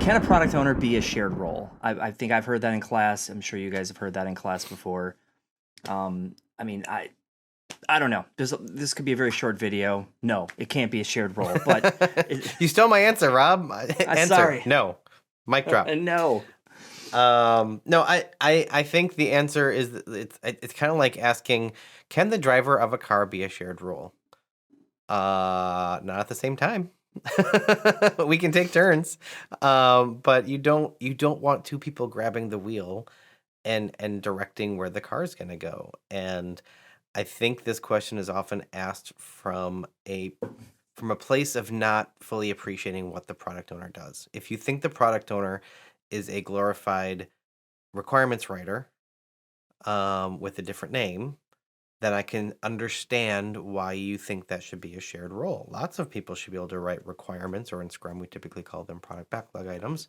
Can a product owner be a shared role? I think I've heard that in class. I'm sure you guys have heard that in class before. I mean, I don't know. This could be a very short video. No, it can't be a shared role. But You stole my answer, Rob. Answer. Sorry. No. Mic drop. No. No, I think the answer is it's kind of like asking, can the driver of a car be a shared role? Not at the same time. We can take turns, but you don't want two people grabbing the wheel and directing where the car is going to go. And I think this question is often asked from a place of not fully appreciating what the product owner does. If you think the product owner is a glorified requirements writer with a different name, then I can understand why you think that should be a shared role. Lots of people should be able to write requirements, or in Scrum, we typically call them product backlog items.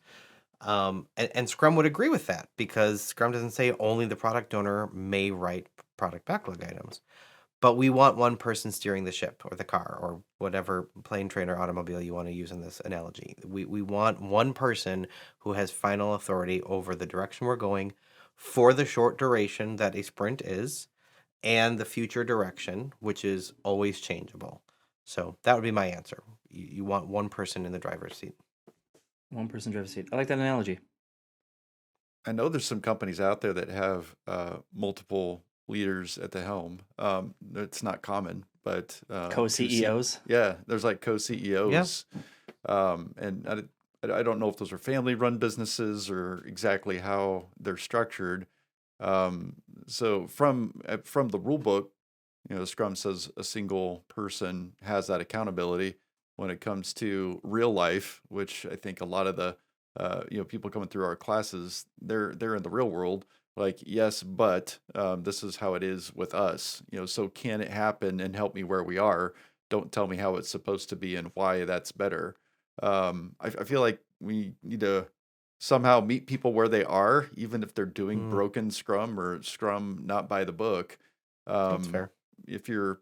And Scrum would agree with that, because Scrum doesn't say only the product owner may write product backlog items. But we want one person steering the ship or the car or whatever plane, train, or automobile you want to use in this analogy. We want one person who has final authority over the direction we're going for the short duration that a sprint is, and the future direction, which is always changeable. So that would be my answer. You want one person in the driver's seat. One person driver's seat. I like that analogy. I know there's some companies out there that have multiple leaders at the helm. It's not common, but Co-CEOs. Yeah, there's like co-CEOs. Yeah. And I don't know if those are family-run businesses or exactly how they're structured. So from the rule book, Scrum says a single person has that accountability. When it comes to real life, which I think a lot of the people coming through our classes, they're in the real world. Like, yes, but this is how it is with us. So can it happen and help me where we are? Don't tell me how it's supposed to be and why that's better. I feel like we need to somehow meet people where they are, even if they're doing broken Scrum or Scrum not by the book. That's fair. If you're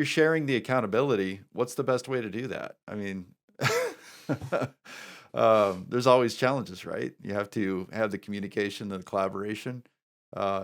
sharing the accountability, what's the best way to do that? I mean, there's always challenges, right? You have to have the communication and the collaboration.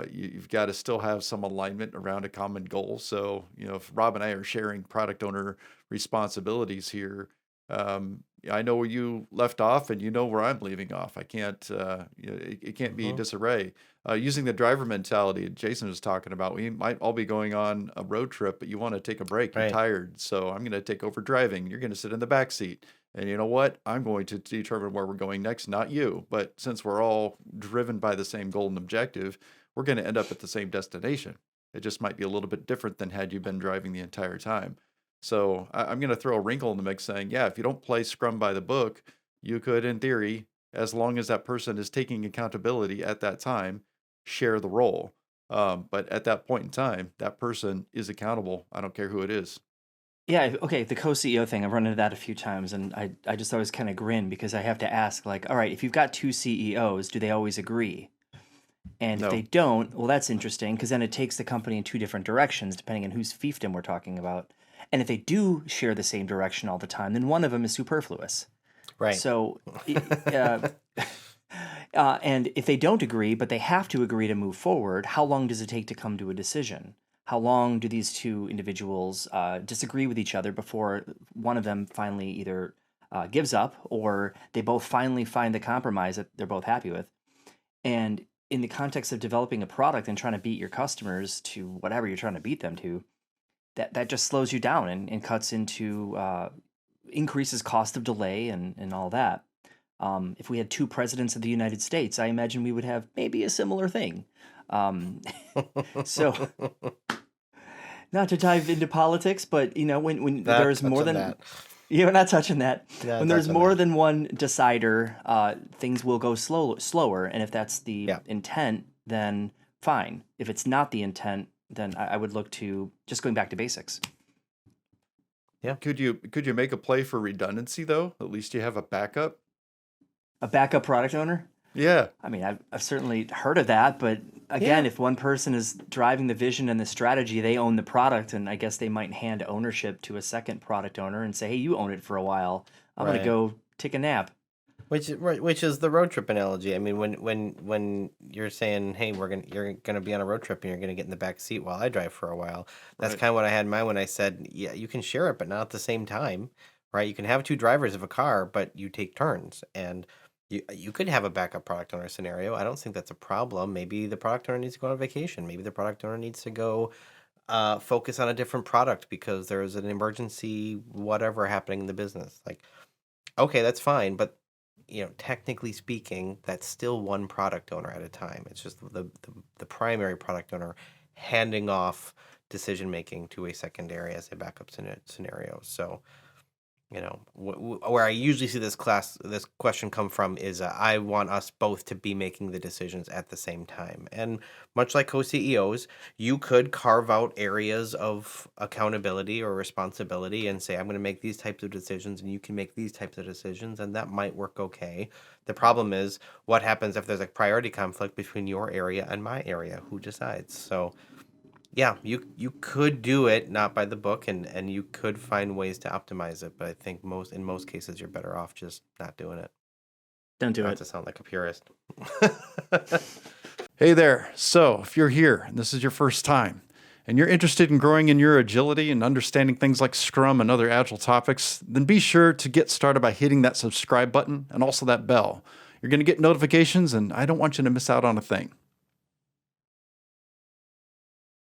You've got to still have some alignment around a common goal. So, if Rob and I are sharing product owner responsibilities here, I know where you left off and you know where I'm leaving off. I can't, it can't be disarray. Using the driver mentality Jason was talking about, we might all be going on a road trip, but you want to take a break. You're tired. So I'm going to take over driving. You're going to sit in the back seat. And you know what? I'm going to determine where we're going next, not you. But since we're all driven by the same golden objective, we're going to end up at the same destination. It just might be a little bit different than had you been driving the entire time. So I'm going to throw a wrinkle in the mix saying, yeah, if you don't play Scrum by the book, you could, in theory, as long as that person is taking accountability at that time, share the role. But at that point in time, that person is accountable. I don't care who it is. Yeah, okay, the co-CEO thing, I've run into that a few times, and I just always kind of grin because I have to ask, like, all right, if you've got two CEOs, do they always agree? And if they don't, well, that's interesting, because then it takes the company in two different directions, depending on whose fiefdom we're talking about. And if they do share the same direction all the time, then one of them is superfluous. Right. So, and if they don't agree, but they have to agree to move forward, how long does it take to come to a decision? How long do these two individuals disagree with each other before one of them finally either gives up or they both finally find the compromise that they're both happy with? And in the context of developing a product and trying to beat your customers to whatever you're trying to beat them to, that just slows you down and cuts into increases cost of delay and all that. If we had two presidents of the United States, I imagine we would have maybe a similar thing. So, not to dive into politics, but when there's more than you're not touching that. When there's more than one decider, things will go slower. And if that's the intent, then fine. If it's not the intent, then I would look to just going back to basics. Yeah. Could you make a play for redundancy though? At least you have a backup. A backup product owner? Yeah. I mean, I've certainly heard of that, but again, if one person is driving the vision and the strategy, they own the product, and I guess they might hand ownership to a second product owner and say, hey, you own it for a while. I'm going to go take a nap. Which is the road trip analogy. I mean, when you're saying, "Hey, you're gonna be on a road trip and you're gonna get in the back seat while I drive for a while," that's Right. kind of what I had in mind when I said, "Yeah, you can share it, but not at the same time, right? You can have two drivers of a car, but you take turns, and you could have a backup product owner scenario. I don't think that's a problem. Maybe the product owner needs to go on vacation. Maybe the product owner needs to go focus on a different product because there's an emergency, whatever happening in the business. Like, okay, that's fine, but technically speaking, that's still one product owner at a time. It's just the primary product owner handing off decision making to a secondary as a backup scenario. So, where I usually see this question come from is I want us both to be making the decisions at the same time. And much like co-CEOs, you could carve out areas of accountability or responsibility and say, I'm going to make these types of decisions and you can make these types of decisions, and that might work okay. The problem is what happens if there's a priority conflict between your area and my area? Who decides? So yeah, you could do it not by the book, and you could find ways to optimize it, but I think in most cases you're better off just not doing it. Don't do Not it. to sound like a purist. Hey there. So, if you're here and this is your first time and you're interested in growing in your agility and understanding things like Scrum and other agile topics, then be sure to get started by hitting that subscribe button and also that bell. You're going to get notifications, and I don't want you to miss out on a thing.